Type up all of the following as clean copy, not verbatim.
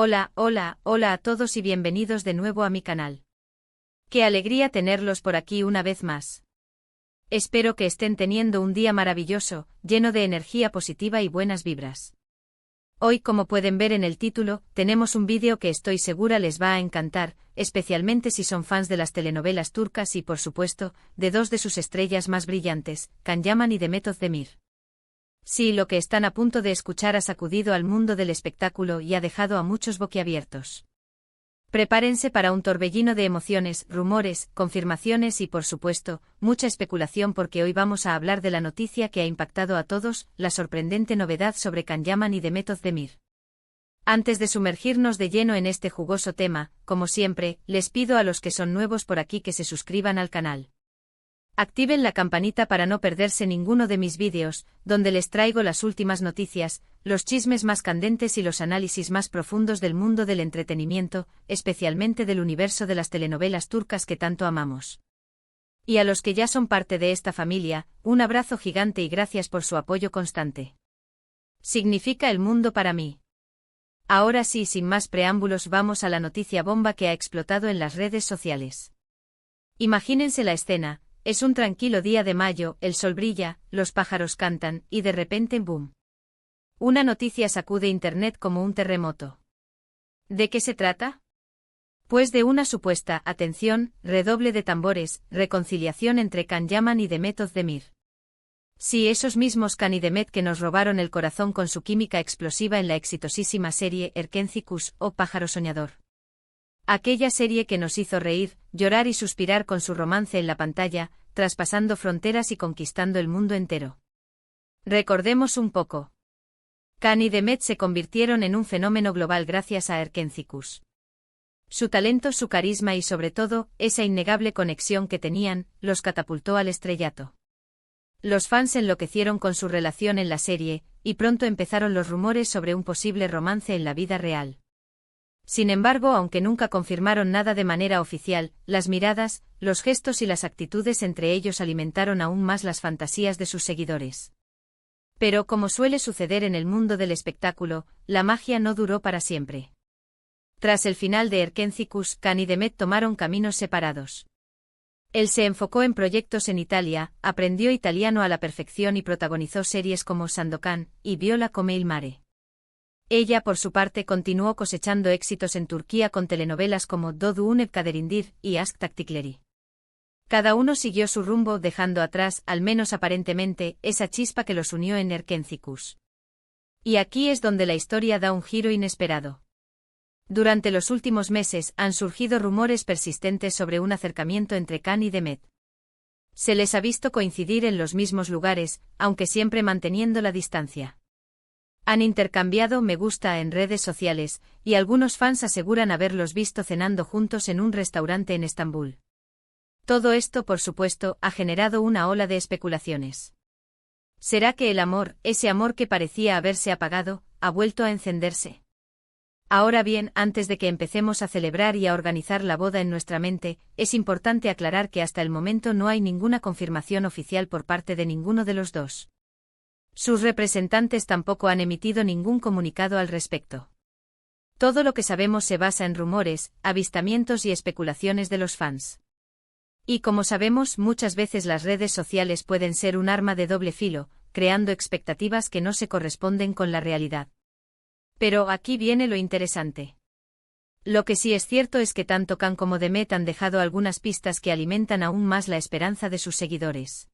Hola, hola, hola a todos y bienvenidos de nuevo a mi canal. Qué alegría tenerlos por aquí una vez más. Espero que estén teniendo un día maravilloso, lleno de energía positiva y buenas vibras. Hoy, como pueden ver en el título, tenemos un vídeo que estoy segura les va a encantar, especialmente si son fans de las telenovelas turcas y, por supuesto, de dos de sus estrellas más brillantes, Can Yaman y Demet Özdemir. Sí, lo que están a punto de escuchar ha sacudido al mundo del espectáculo y ha dejado a muchos boquiabiertos. Prepárense para un torbellino de emociones, rumores, confirmaciones y, por supuesto, mucha especulación porque hoy vamos a hablar de la noticia que ha impactado a todos, la sorprendente novedad sobre Can Yaman y Demet Özdemir. Antes de sumergirnos de lleno en este jugoso tema, como siempre, les pido a los que son nuevos por aquí que se suscriban al canal. Activen la campanita para no perderse ninguno de mis vídeos, donde les traigo las últimas noticias, los chismes más candentes y los análisis más profundos del mundo del entretenimiento, especialmente del universo de las telenovelas turcas que tanto amamos. Y a los que ya son parte de esta familia, un abrazo gigante y gracias por su apoyo constante. Significa el mundo para mí. Ahora sí, sin más preámbulos, vamos a la noticia bomba que ha explotado en las redes sociales. Imagínense la escena. Es un tranquilo día de mayo, el sol brilla, los pájaros cantan, y de repente ¡boom! Una noticia sacude internet como un terremoto. ¿De qué se trata? Pues de una supuesta, atención, redoble de tambores, reconciliación entre Can Yaman y Demet Özdemir. Sí, esos mismos Can y Demet que nos robaron el corazón con su química explosiva en la exitosísima serie Erkenci o Pájaro Soñador. Aquella serie que nos hizo reír, llorar y suspirar con su romance en la pantalla, traspasando fronteras y conquistando el mundo entero. Recordemos un poco. Can y Demet se convirtieron en un fenómeno global gracias a Erkenci. Su talento, su carisma y sobre todo, esa innegable conexión que tenían, los catapultó al estrellato. Los fans enloquecieron con su relación en la serie, y pronto empezaron los rumores sobre un posible romance en la vida real. Sin embargo, aunque nunca confirmaron nada de manera oficial, las miradas, los gestos y las actitudes entre ellos alimentaron aún más las fantasías de sus seguidores. Pero, como suele suceder en el mundo del espectáculo, la magia no duró para siempre. Tras el final de Erkenci, Can y Demet tomaron caminos separados. Él se enfocó en proyectos en Italia, aprendió italiano a la perfección y protagonizó series como Sandokan y Viola come il mare. Ella, por su parte, continuó cosechando éxitos en Turquía con telenovelas como Doğduğun Ev Kaderindir y Aşk Taktikleri. Cada uno siguió su rumbo dejando atrás, al menos aparentemente, esa chispa que los unió en Erkenci. Y aquí es donde la historia da un giro inesperado. Durante los últimos meses han surgido rumores persistentes sobre un acercamiento entre Can y Demet. Se les ha visto coincidir en los mismos lugares, aunque siempre manteniendo la distancia. Han intercambiado me gusta en redes sociales, y algunos fans aseguran haberlos visto cenando juntos en un restaurante en Estambul. Todo esto, por supuesto, ha generado una ola de especulaciones. ¿Será que el amor, ese amor que parecía haberse apagado, ha vuelto a encenderse? Ahora bien, antes de que empecemos a celebrar y a organizar la boda en nuestra mente, es importante aclarar que hasta el momento no hay ninguna confirmación oficial por parte de ninguno de los dos. Sus representantes tampoco han emitido ningún comunicado al respecto. Todo lo que sabemos se basa en rumores, avistamientos y especulaciones de los fans. Y como sabemos, muchas veces las redes sociales pueden ser un arma de doble filo, creando expectativas que no se corresponden con la realidad. Pero aquí viene lo interesante. Lo que sí es cierto es que tanto Can como Demet han dejado algunas pistas que alimentan aún más la esperanza de sus seguidores.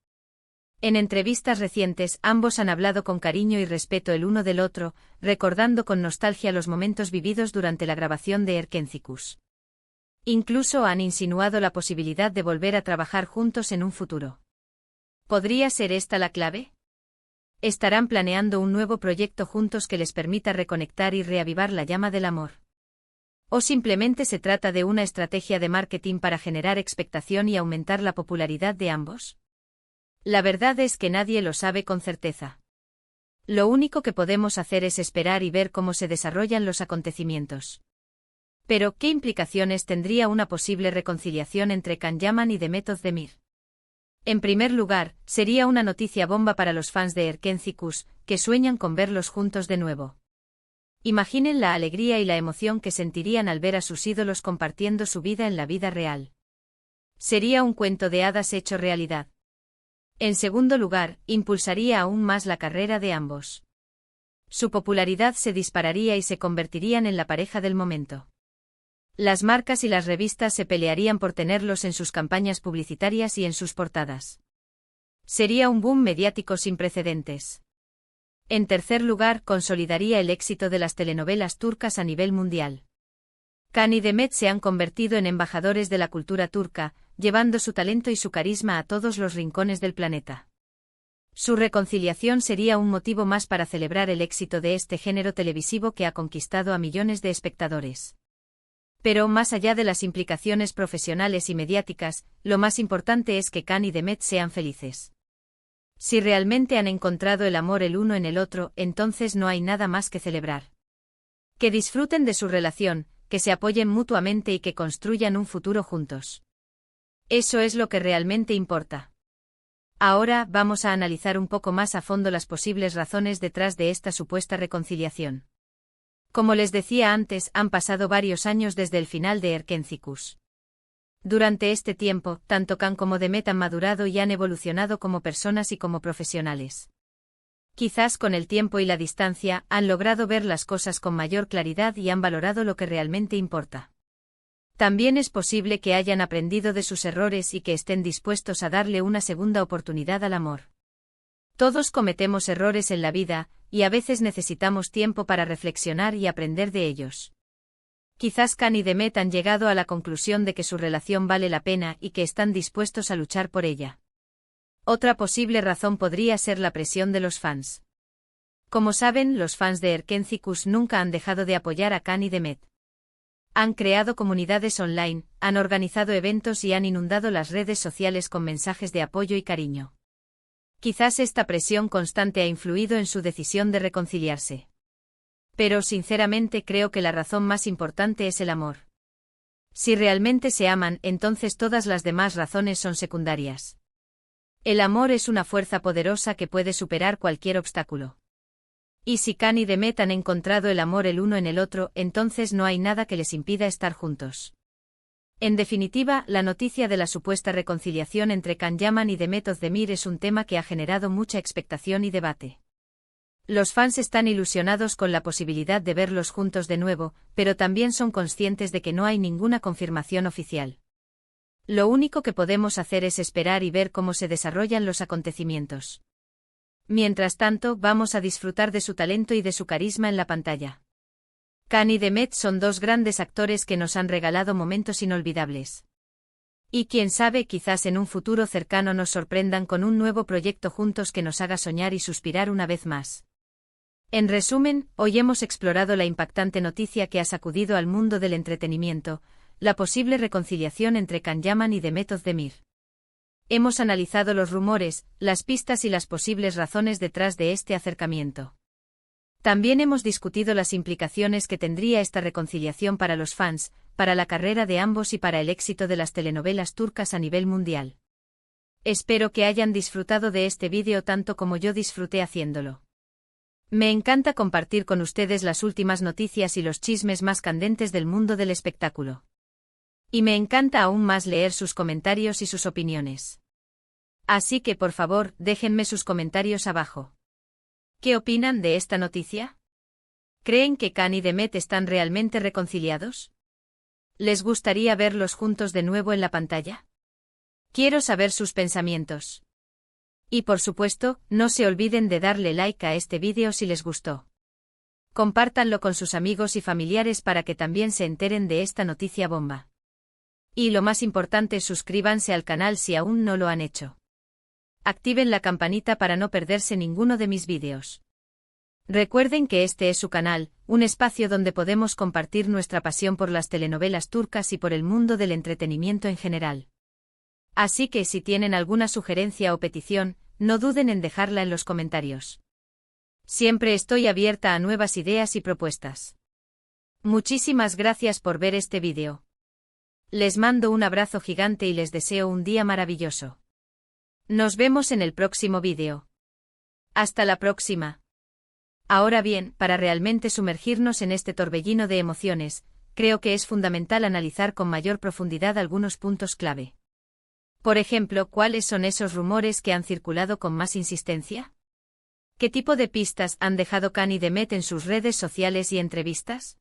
En entrevistas recientes, ambos han hablado con cariño y respeto el uno del otro, recordando con nostalgia los momentos vividos durante la grabación de Erkenci. Incluso han insinuado la posibilidad de volver a trabajar juntos en un futuro. ¿Podría ser esta la clave? ¿Estarán planeando un nuevo proyecto juntos que les permita reconectar y reavivar la llama del amor? ¿O simplemente se trata de una estrategia de marketing para generar expectación y aumentar la popularidad de ambos? La verdad es que nadie lo sabe con certeza. Lo único que podemos hacer es esperar y ver cómo se desarrollan los acontecimientos. Pero, ¿qué implicaciones tendría una posible reconciliación entre Can Yaman y Demet Özdemir? En primer lugar, sería una noticia bomba para los fans de Erkenci, que sueñan con verlos juntos de nuevo. Imaginen la alegría y la emoción que sentirían al ver a sus ídolos compartiendo su vida en la vida real. Sería un cuento de hadas hecho realidad. En segundo lugar, impulsaría aún más la carrera de ambos. Su popularidad se dispararía y se convertirían en la pareja del momento. Las marcas y las revistas se pelearían por tenerlos en sus campañas publicitarias y en sus portadas. Sería un boom mediático sin precedentes. En tercer lugar, consolidaría el éxito de las telenovelas turcas a nivel mundial. Can y Demet se han convertido en embajadores de la cultura turca, llevando su talento y su carisma a todos los rincones del planeta. Su reconciliación sería un motivo más para celebrar el éxito de este género televisivo que ha conquistado a millones de espectadores. Pero más allá de las implicaciones profesionales y mediáticas, lo más importante es que Can y Demet sean felices. Si realmente han encontrado el amor el uno en el otro, entonces no hay nada más que celebrar. Que disfruten de su relación, que se apoyen mutuamente y que construyan un futuro juntos. Eso es lo que realmente importa. Ahora vamos a analizar un poco más a fondo las posibles razones detrás de esta supuesta reconciliación. Como les decía antes, han pasado varios años desde el final de Erkenci. Durante este tiempo, tanto Can como Demet han madurado y han evolucionado como personas y como profesionales. Quizás con el tiempo y la distancia, han logrado ver las cosas con mayor claridad y han valorado lo que realmente importa. También es posible que hayan aprendido de sus errores y que estén dispuestos a darle una segunda oportunidad al amor. Todos cometemos errores en la vida, y a veces necesitamos tiempo para reflexionar y aprender de ellos. Quizás Can y Demet han llegado a la conclusión de que su relación vale la pena y que están dispuestos a luchar por ella. Otra posible razón podría ser la presión de los fans. Como saben, los fans de Erkenci nunca han dejado de apoyar a Can y Demet. Han creado comunidades online, han organizado eventos y han inundado las redes sociales con mensajes de apoyo y cariño. Quizás esta presión constante ha influido en su decisión de reconciliarse. Pero sinceramente creo que la razón más importante es el amor. Si realmente se aman, entonces todas las demás razones son secundarias. El amor es una fuerza poderosa que puede superar cualquier obstáculo. Y si Can y Demet han encontrado el amor el uno en el otro, entonces no hay nada que les impida estar juntos. En definitiva, la noticia de la supuesta reconciliación entre Can Yaman y Demet Özdemir es un tema que ha generado mucha expectación y debate. Los fans están ilusionados con la posibilidad de verlos juntos de nuevo, pero también son conscientes de que no hay ninguna confirmación oficial. Lo único que podemos hacer es esperar y ver cómo se desarrollan los acontecimientos. Mientras tanto, vamos a disfrutar de su talento y de su carisma en la pantalla. Can y Demet son dos grandes actores que nos han regalado momentos inolvidables. Y quién sabe, quizás en un futuro cercano nos sorprendan con un nuevo proyecto juntos que nos haga soñar y suspirar una vez más. En resumen, hoy hemos explorado la impactante noticia que ha sacudido al mundo del entretenimiento, la posible reconciliación entre Can Yaman y Demet Özdemir. Hemos analizado los rumores, las pistas y las posibles razones detrás de este acercamiento. También hemos discutido las implicaciones que tendría esta reconciliación para los fans, para la carrera de ambos y para el éxito de las telenovelas turcas a nivel mundial. Espero que hayan disfrutado de este vídeo tanto como yo disfruté haciéndolo. Me encanta compartir con ustedes las últimas noticias y los chismes más candentes del mundo del espectáculo. Y me encanta aún más leer sus comentarios y sus opiniones. Así que por favor, déjenme sus comentarios abajo. ¿Qué opinan de esta noticia? ¿Creen que Can y Demet están realmente reconciliados? ¿Les gustaría verlos juntos de nuevo en la pantalla? Quiero saber sus pensamientos. Y por supuesto, no se olviden de darle like a este vídeo si les gustó. Compártanlo con sus amigos y familiares para que también se enteren de esta noticia bomba. Y lo más importante, suscríbanse al canal si aún no lo han hecho. Activen la campanita para no perderse ninguno de mis vídeos. Recuerden que este es su canal, un espacio donde podemos compartir nuestra pasión por las telenovelas turcas y por el mundo del entretenimiento en general. Así que si tienen alguna sugerencia o petición, no duden en dejarla en los comentarios. Siempre estoy abierta a nuevas ideas y propuestas. Muchísimas gracias por ver este vídeo. Les mando un abrazo gigante y les deseo un día maravilloso. Nos vemos en el próximo vídeo. Hasta la próxima. Ahora bien, para realmente sumergirnos en este torbellino de emociones, creo que es fundamental analizar con mayor profundidad algunos puntos clave. Por ejemplo, ¿cuáles son esos rumores que han circulado con más insistencia? ¿Qué tipo de pistas han dejado Khan y Demet en sus redes sociales y entrevistas?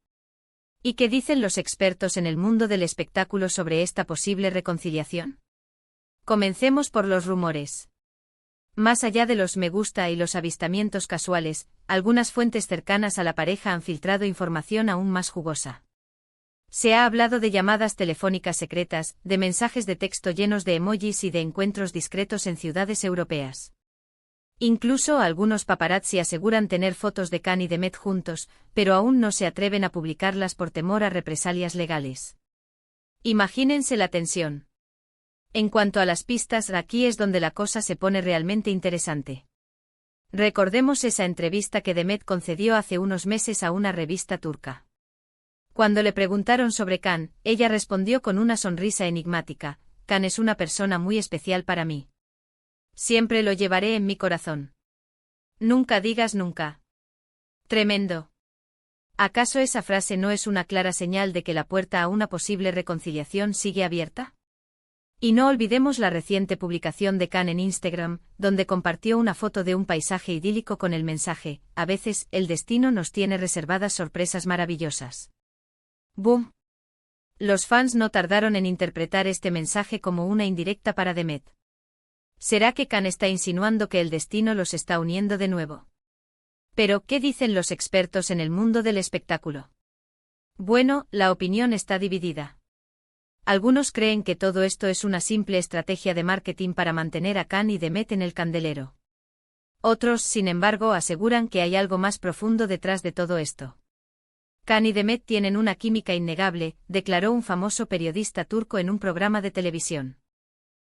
¿Y qué dicen los expertos en el mundo del espectáculo sobre esta posible reconciliación? Comencemos por los rumores. Más allá de los me gusta y los avistamientos casuales, algunas fuentes cercanas a la pareja han filtrado información aún más jugosa. Se ha hablado de llamadas telefónicas secretas, de mensajes de texto llenos de emojis y de encuentros discretos en ciudades europeas. Incluso algunos paparazzi aseguran tener fotos de Khan y Demet juntos, pero aún no se atreven a publicarlas por temor a represalias legales. Imagínense la tensión. En cuanto a las pistas, aquí es donde la cosa se pone realmente interesante. Recordemos esa entrevista que Demet concedió hace unos meses a una revista turca. Cuando le preguntaron sobre Khan, ella respondió con una sonrisa enigmática: Khan es una persona muy especial para mí. Siempre lo llevaré en mi corazón. Nunca digas nunca. Tremendo. ¿Acaso esa frase no es una clara señal de que la puerta a una posible reconciliación sigue abierta? Y no olvidemos la reciente publicación de Khan en Instagram, donde compartió una foto de un paisaje idílico con el mensaje: a veces, el destino nos tiene reservadas sorpresas maravillosas. ¡Boom! Los fans no tardaron en interpretar este mensaje como una indirecta para Demet. ¿Será que Khan está insinuando que el destino los está uniendo de nuevo? Pero, ¿qué dicen los expertos en el mundo del espectáculo? Bueno, la opinión está dividida. Algunos creen que todo esto es una simple estrategia de marketing para mantener a Khan y Demet en el candelero. Otros, sin embargo, aseguran que hay algo más profundo detrás de todo esto. Khan y Demet tienen una química innegable, declaró un famoso periodista turco en un programa de televisión.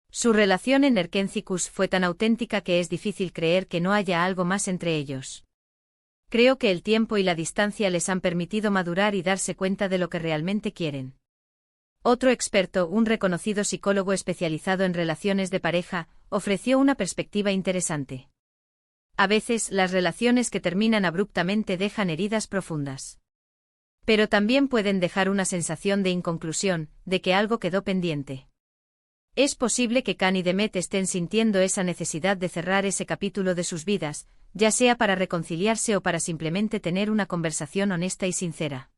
Su relación en Erkencikus fue tan auténtica que es difícil creer que no haya algo más entre ellos. Creo que el tiempo y la distancia les han permitido madurar y darse cuenta de lo que realmente quieren. Otro experto, un reconocido psicólogo especializado en relaciones de pareja, ofreció una perspectiva interesante. A veces, las relaciones que terminan abruptamente dejan heridas profundas. Pero también pueden dejar una sensación de inconclusión, de que algo quedó pendiente. Es posible que Khan y Demet estén sintiendo esa necesidad de cerrar ese capítulo de sus vidas, ya sea para reconciliarse o para simplemente tener una conversación honesta y sincera.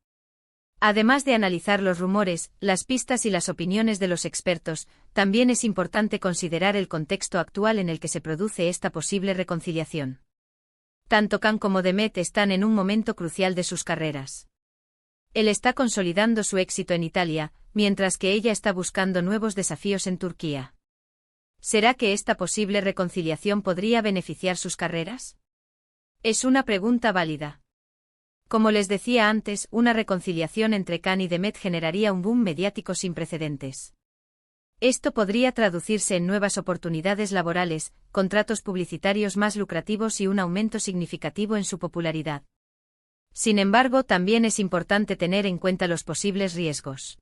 Además de analizar los rumores, las pistas y las opiniones de los expertos, también es importante considerar el contexto actual en el que se produce esta posible reconciliación. Tanto Khan como Demet están en un momento crucial de sus carreras. Él está consolidando su éxito en Italia, mientras que ella está buscando nuevos desafíos en Turquía. ¿Será que esta posible reconciliación podría beneficiar sus carreras? Es una pregunta válida. Como les decía antes, una reconciliación entre Khan y Demet generaría un boom mediático sin precedentes. Esto podría traducirse en nuevas oportunidades laborales, contratos publicitarios más lucrativos y un aumento significativo en su popularidad. Sin embargo, también es importante tener en cuenta los posibles riesgos.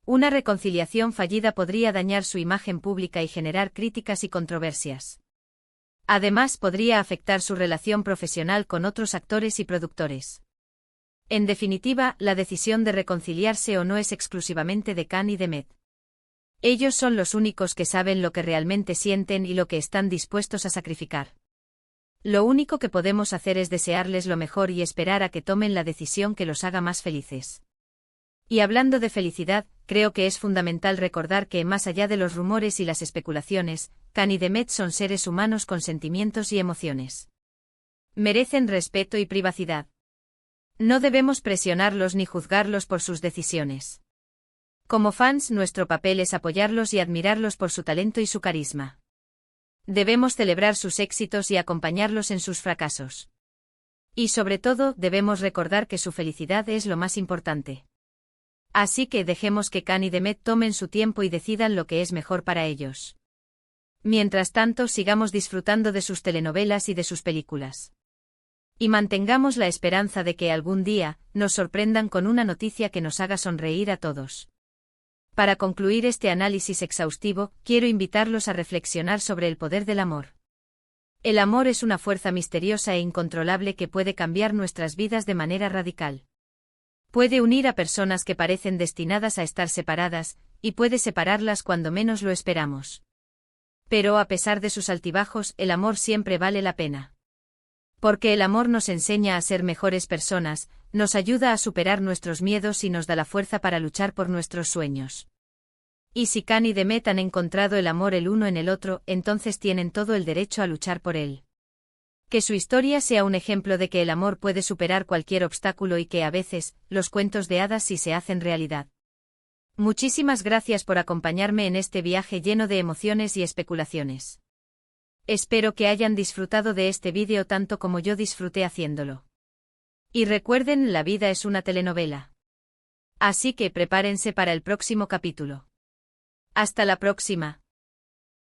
Una reconciliación fallida podría dañar su imagen pública y generar críticas y controversias. Además, podría afectar su relación profesional con otros actores y productores. En definitiva, la decisión de reconciliarse o no es exclusivamente de Khan y Demet. Ellos son los únicos que saben lo que realmente sienten y lo que están dispuestos a sacrificar. Lo único que podemos hacer es desearles lo mejor y esperar a que tomen la decisión que los haga más felices. Y hablando de felicidad, creo que es fundamental recordar que, más allá de los rumores y las especulaciones, Khan y Demet son seres humanos con sentimientos y emociones. Merecen respeto y privacidad. No debemos presionarlos ni juzgarlos por sus decisiones. Como fans, nuestro papel es apoyarlos y admirarlos por su talento y su carisma. Debemos celebrar sus éxitos y acompañarlos en sus fracasos. Y sobre todo, debemos recordar que su felicidad es lo más importante. Así que dejemos que Khan y Demet tomen su tiempo y decidan lo que es mejor para ellos. Mientras tanto, sigamos disfrutando de sus telenovelas y de sus películas. Y mantengamos la esperanza de que algún día nos sorprendan con una noticia que nos haga sonreír a todos. Para concluir este análisis exhaustivo, quiero invitarlos a reflexionar sobre el poder del amor. El amor es una fuerza misteriosa e incontrolable que puede cambiar nuestras vidas de manera radical. Puede unir a personas que parecen destinadas a estar separadas, y puede separarlas cuando menos lo esperamos. Pero a pesar de sus altibajos, el amor siempre vale la pena. Porque el amor nos enseña a ser mejores personas, nos ayuda a superar nuestros miedos y nos da la fuerza para luchar por nuestros sueños. Y si Can y Demet han encontrado el amor el uno en el otro, entonces tienen todo el derecho a luchar por él. Que su historia sea un ejemplo de que el amor puede superar cualquier obstáculo y que a veces, los cuentos de hadas sí se hacen realidad. Muchísimas gracias por acompañarme en este viaje lleno de emociones y especulaciones. Espero que hayan disfrutado de este vídeo tanto como yo disfruté haciéndolo. Y recuerden, la vida es una telenovela. Así que prepárense para el próximo capítulo. Hasta la próxima.